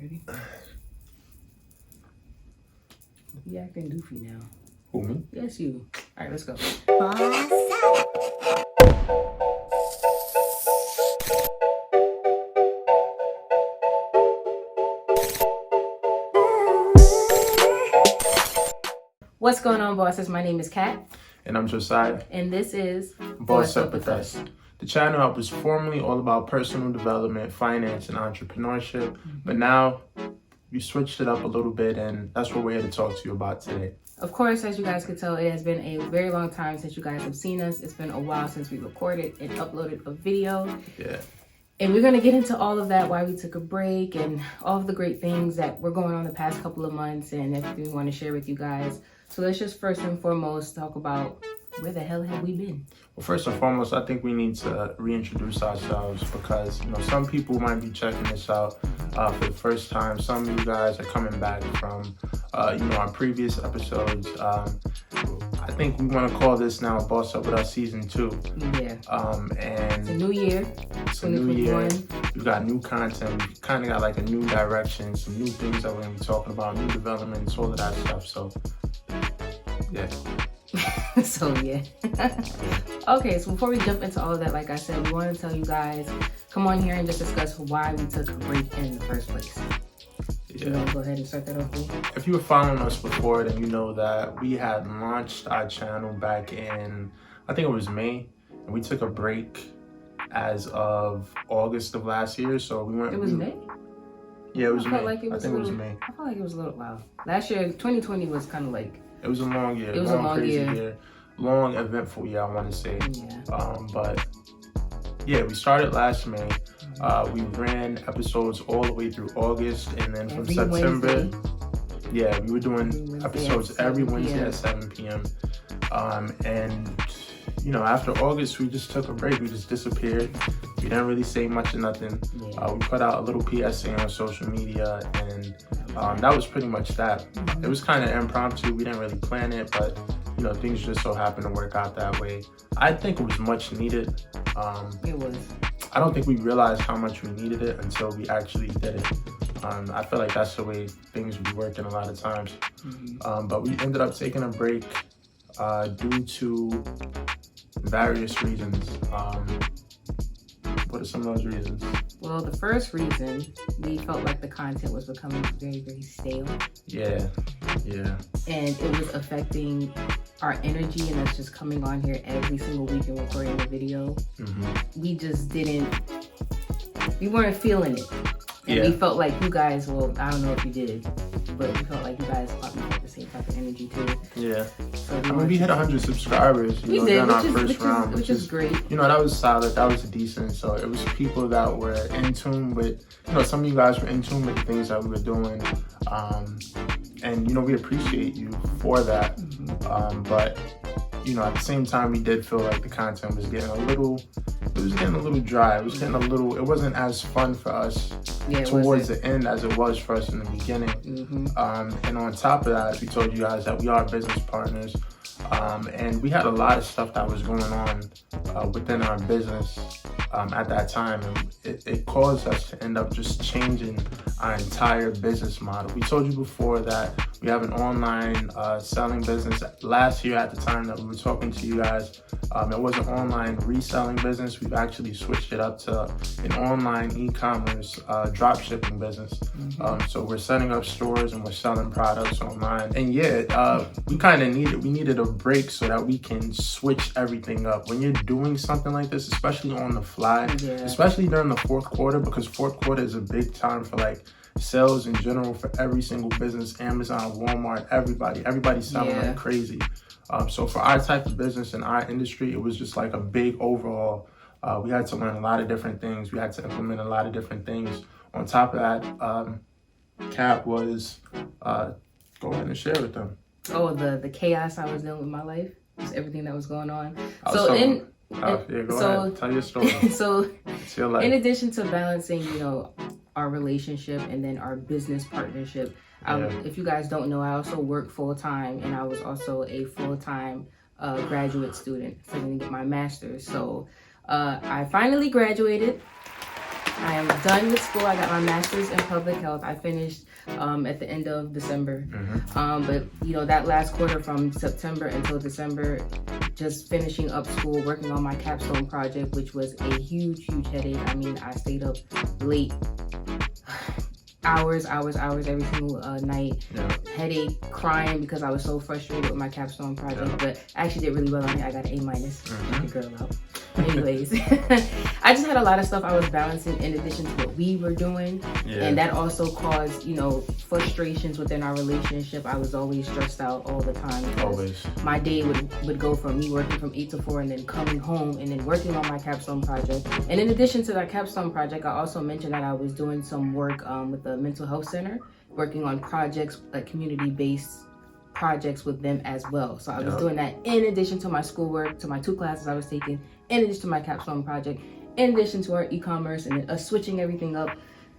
Ready? You acting doofy now. Who, me? Yes, you. All right, let's go. What's going on, bosses? My name is Kat. And I'm Josiah. And this is Boss Up With Us. The channel was formerly all about personal development, finance, and entrepreneurship. But now we switched it up a little bit, and that's what we're here to talk to you about today. Of course, as you guys could tell, it has been a very long time since you guys have seen us. It's been a while since we recorded and uploaded a video. Yeah. And we're going to get into all of that, why we took a break and all of the great things that were going on the past couple of months and everything we want to share with you guys. So let's just first and foremost talk about where the hell have we been? Well, first and foremost, I think we need to reintroduce ourselves because, some people might be checking this out for the first time. Some of you guys are coming back from, our previous episodes. I think we want to call this now Boss Up With Us Season 2. Yeah. And it's a new year. It's a new year. We've got new content. We kind of got like a new direction, some new things that we're going to be talking about, new developments, all of that stuff. So, yeah. Okay, so before we jump into all of that, like I said, we want to tell you guys, come on here and just discuss why we took a break in the first place. Yeah. You want to go ahead and start that off, please? If you were following us before, then you know that we had launched our channel back in, I think it was May, and we took a break as of August of last year. So we went. It was May? Yeah, it was May. I think it was May. I felt like it was a little while. Last year, 2020 was kind of like. It was a long year. It was a long crazy year. Long, eventful year, I want to say. Yeah. But yeah, we started last May. We ran episodes all the way through August, and then from September, Wednesday. Yeah, we were doing episodes every Wednesday at 7 p.m. And after August, we just took a break. We just disappeared. We didn't really say much or nothing. Yeah. We put out a little PSA on social media, and that was pretty much that. It was kind of impromptu. We didn't really plan it, but things just so happened to work out that way. I think it was much needed. It was. I don't think we realized how much we needed it until we actually did it. I feel like that's the way things be working a lot of times. But we ended up taking a break due to various reasons. What are some of those reasons? Well, the first reason, we felt like the content was becoming very, very stale. Yeah. And it was affecting our energy and us just coming on here every single week and recording a video. We weren't feeling it. And we felt like you guys, well, I don't know if you did, but we felt like you guys probably had the same type of energy too. Yeah. So we hit 100 subscribers, during our first round. Which is great. That was solid. That was decent. So it was people that were in tune with, some of you guys were in tune with the things that we were doing. And, we appreciate you for that. But, at the same time, we did feel like the content was getting a little dry. It wasn't as fun for us towards the end as it was for us in the beginning. And on top of that, we told you guys that we are business partners. And we had a lot of stuff that was going on within our business at that time. And it caused us to end up just changing our entire business model. We told you before that we have an online selling business. Last year at the time that we were talking to you guys, it was an online reselling business. We've actually switched it up to an online e-commerce dropshipping business. So we're setting up stores and we're selling products online. And we needed a break so that we can switch everything up. When you're doing something like this, especially on the fly, especially during the fourth quarter, because fourth quarter is a big time for like sales in general for every single business, Amazon, Walmart, everybody's selling like crazy. So for our type of business in our industry, it was just like a big overhaul. We had to learn a lot of different things. We had to implement a lot of different things. On top of that, Cap was, go ahead and share with them. Oh, the chaos I was dealing with in my life, just everything that was going on. Go ahead, tell your story. So in addition to balancing, our relationship and then our business partnership, if you guys don't know, I also work full-time, and I was also a full-time graduate student, so I'm gonna get my master's. So I finally graduated. I am done with school. I got my master's in public health. I finished at the end of December. But you know, that last quarter from September until December, just finishing up school, working on my capstone project, which was a huge headache. I mean, I stayed up late, hours every single night. Headache, crying because I was so frustrated with my capstone project. But I actually did really well on it. I got an A-. Get the girl out. Anyways, I just had a lot of stuff I was balancing in addition to what we were doing. And that also caused, you know, frustrations within our relationship. I was always stressed out all the time. Always. My day would go from me working from 8 to 4 and then coming home and then working on my capstone project. And in addition to that capstone project, I also mentioned that I was doing some work with the mental health center, working on projects, like community-based projects with them as well. So I was doing that in addition to my schoolwork, to my 2 classes I was taking, in addition to my capstone project, in addition to our e-commerce, and then switching everything up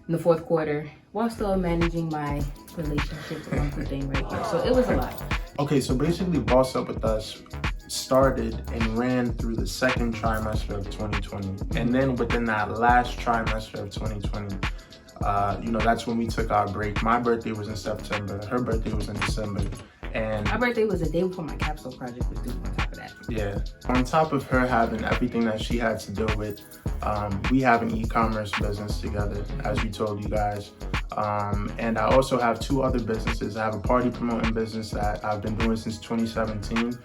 in the 4th quarter while still managing my relationship with Uncle thing right here. So it was a lot. Okay, so basically Boss Up With Us started and ran through the 2nd trimester of 2020. And then within that last trimester of 2020, you know, that's when we took our break. My birthday was in September, her birthday was in December. And my birthday was the day before my capstone project was due on top of that. Yeah. On top of her having everything that she had to deal with, we have an e-commerce business together, as we told you guys. And I also have 2 other businesses. I have a party promoting business that I've been doing since 2017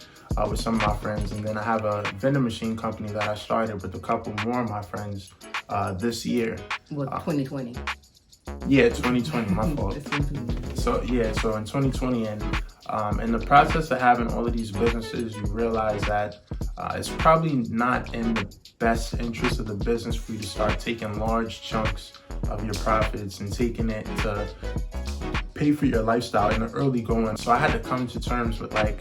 with some of my friends. And then I have a vending machine company that I started with a couple more of my friends this year. Well, 2020. Yeah, 2020, my fault. So yeah, so in 2020, and in the process of having all of these businesses, you realize that it's probably not in the best interest of the business for you to start taking large chunks of your profits and taking it to pay for your lifestyle in the early going. So I had to come to terms with, like,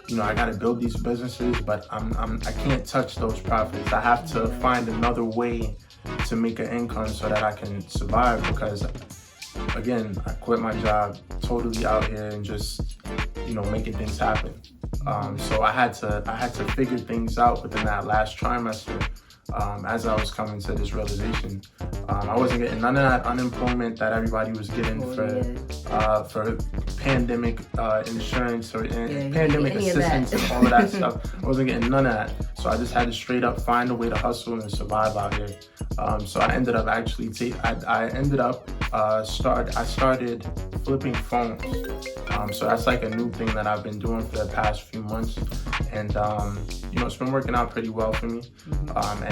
you know, I got to build these businesses, but I can't touch those profits. I have to find another way to make an income so that I can survive, because again, I quit my job, totally out here and just, you know, making things happen. So I had to figure things out within that last trimester. As I was coming to this realization, I wasn't getting none of that unemployment that everybody was getting for pandemic insurance or pandemic assistance and all of that stuff. I wasn't getting none of that. So I just had to straight up find a way to hustle and survive out here. So I ended up actually, I started flipping phones. So that's like a new thing that I've been doing for the past few months. And, you know, it's been working out pretty well for me.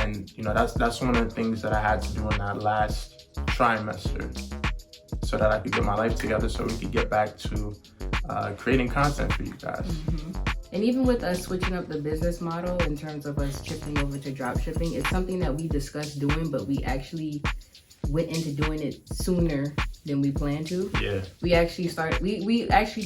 And, you know, that's one of the things that I had to do in that last trimester so that I could get my life together so we could get back to creating content for you guys. And even with us switching up the business model in terms of us shifting over to drop shipping, it's something that we discussed doing, but we actually went into doing it sooner than we planned to. Yeah. We actually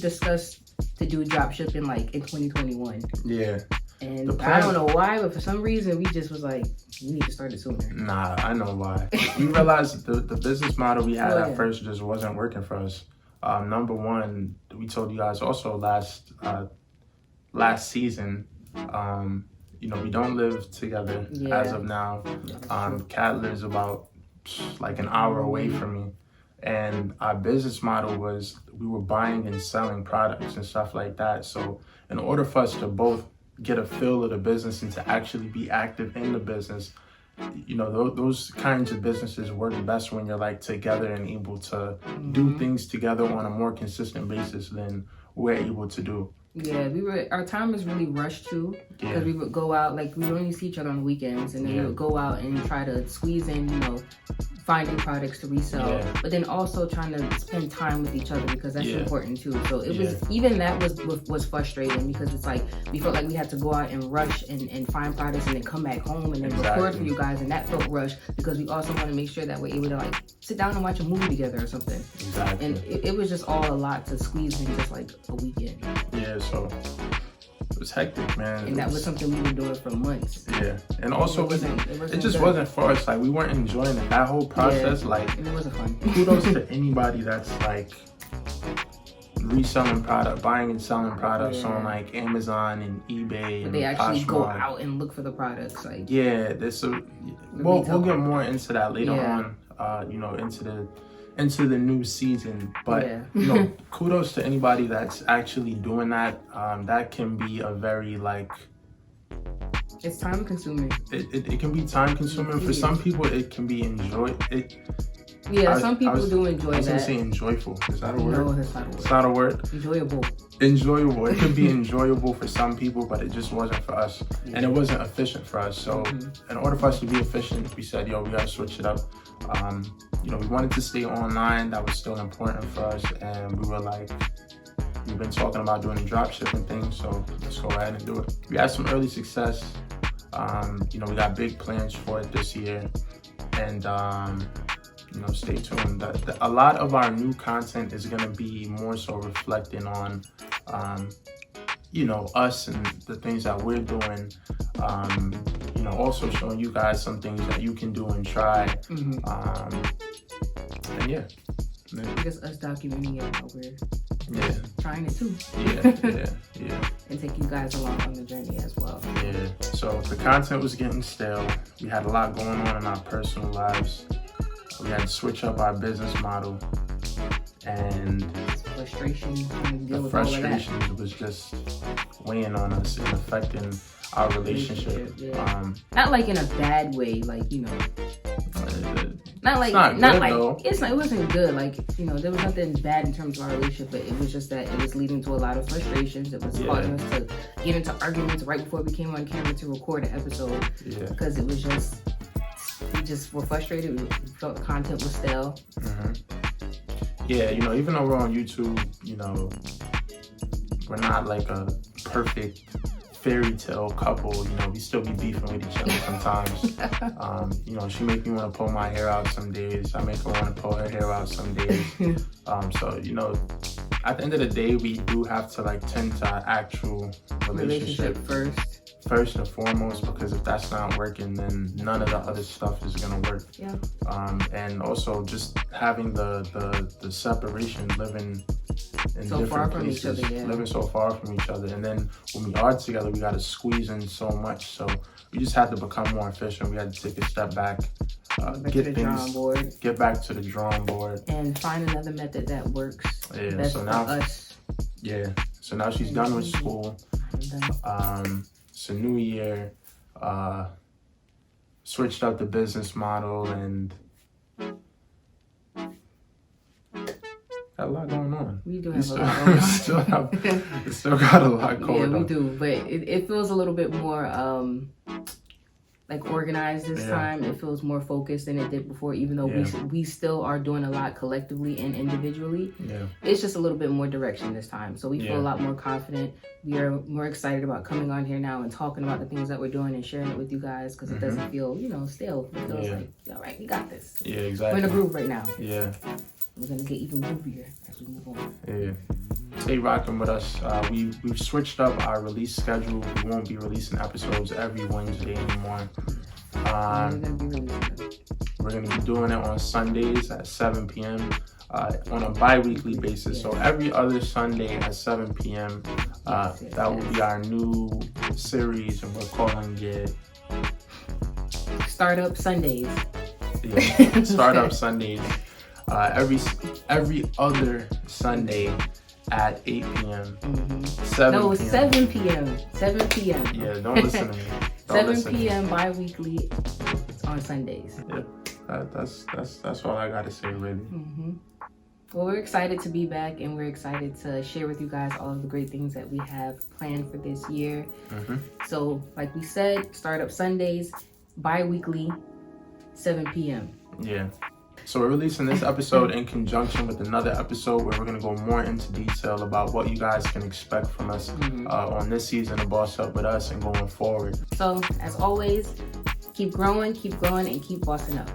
discussed to do drop shipping like in 2021. Yeah. And I don't know why, but for some reason we just was like, we need to start it sooner. Nah, I know why. We realized that the business model we had at first just wasn't working for us. Number one, we told you guys also last season, you know, we don't live together as of now. Kat lives about like an hour away from me. And our business model was we were buying and selling products and stuff like that. So in order for us to both get a feel of the business and to actually be active in the business, you know, those kinds of businesses work best when you're like together and able to do things together on a more consistent basis than we're able to do. Yeah, our time was really rushed too, because we would go out, like we would only see each other on the weekends, and then we would go out and try to squeeze in, you know, finding products to resell, but then also trying to spend time with each other, because that's important too. So it was, even that was frustrating, because it's like we felt like we had to go out and rush and find products and then come back home and then record for you guys, and that felt rushed because we also want to make sure that we're able to like sit down and watch a movie together or something. And it was just all a lot to squeeze in just like a weekend. Yeah, so it was hectic, man. And that was something we were doing for months. Yeah, and also it just wasn't for us. Like, we weren't enjoying it. That whole process, like, it wasn't fun. Kudos to anybody that's like reselling product, buying and selling products on like Amazon and eBay. But they actually go out and look for the products. Like, we'll get more into that later on. into the new season. But kudos to anybody that's actually doing that. That can be a very it's time consuming. It can be time consuming. For some people, it can be some people do enjoy that. I was gonna say enjoyable. Is that a word? No, that's not a word. It's not a word. Enjoyable. It can be enjoyable for some people, but it just wasn't for us. And it wasn't efficient for us. So in order for us to be efficient, we said, we gotta switch it up. We wanted to stay online. That was still important for us. And we were like, we've been talking about doing the dropshipping thing, so let's go ahead and do it. We had some early success. We got big plans for it this year. And stay tuned. A lot of our new content is going to be more so reflecting on, us and the things that we're doing. Also showing you guys some things that you can do and try. And just us documenting it how we're trying it too. And take you guys along on the journey as well. So the content was getting stale. We had a lot going on in our personal lives. We had to switch up our business model, and the frustrations was just weighing on us and affecting our relationship. Not like in a bad way, it wasn't good. There was nothing bad in terms of our relationship, but it was just that it was leading to a lot of frustrations. It was causing us to get into arguments right before we came on camera to record an episode, because it was just. We just were frustrated. We felt the content was stale. Even though we're on YouTube, we're not like a perfect fairy tale couple. We still be beefing with each other sometimes. She make me want to pull my hair out some days. I make her want to pull her hair out some days. At the end of the day, we do have to tend to our actual relationship first and foremost, because if that's not working, then none of the other stuff is gonna work. And also just having the separation, living in different places, living so far from each other, and then when we are together, we got to squeeze in so much. So we just had to become more efficient. We had to take a step back, get back to the drawing board, and find another method that works best for us. So now she's done with school. It's a new year, switched up the business model, and got a lot going on. We do have a lot going on. We still got a lot going on. Yeah, we do, but it feels a little bit more organized this time. It feels more focused than it did before, even though we still are doing a lot collectively and individually. It's just a little bit more direction this time, so we feel a lot more confident. We are more excited about coming on here now and talking about the things that we're doing and sharing it with you guys, because it doesn't feel stale. It feels like, all right, we got this. Exactly. We're in a groove right now. We're gonna get even groovier as we move on. Stay rocking with us. We've switched up our release schedule. We won't be releasing episodes every Wednesday anymore. We're gonna be doing it on Sundays at 7 p.m. On a bi-weekly basis. So every other Sunday at 7 p.m. That will be our new series, and we're calling it Startup Sundays. Startup Sundays. Every other Sunday at 8 p.m. 7 p.m. 7 p.m. Don't listen to me. 7 p.m. bi-weekly on Sundays. That's all I gotta say, really. Well, we're excited to be back, and we're excited to share with you guys all of the great things that we have planned for this year. So, like we said, Startup Sundays, bi-weekly, 7 p.m. So we're releasing this episode in conjunction with another episode where we're going to go more into detail about what you guys can expect from us on this season of Boss Up With Us and going forward. So, as always, keep growing, and keep bossing up.